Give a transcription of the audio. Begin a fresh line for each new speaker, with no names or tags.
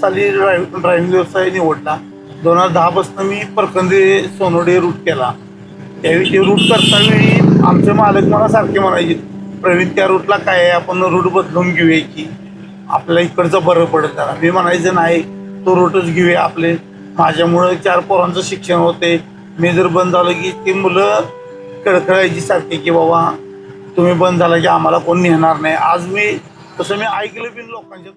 साली ड्रायव्हिंग व्यवसाय निवडला. 2010 पासून मी परकंदे सोनोडे रूट केला. त्यावेळी ते रूट करतावेळी आमचे मालक मला सारखे म्हणायचे, प्रवीण त्या रूटला काय आहे, आपण रूट बदलून घेऊया की आपल्याला इकडचं बरं पडेल. त्याला मी म्हणायचं नाही, तो रूटच घेऊया. आपले माझ्यामुळं 4 पोरांचं शिक्षण होते. मी जर बंद झालं की ती मुलं कळकळायची सारखी की बाबा तुम्ही बंद झाला की आम्हाला कोण नेणार नाही. आज मी तसं मी ऐकलं बी लोकांच्या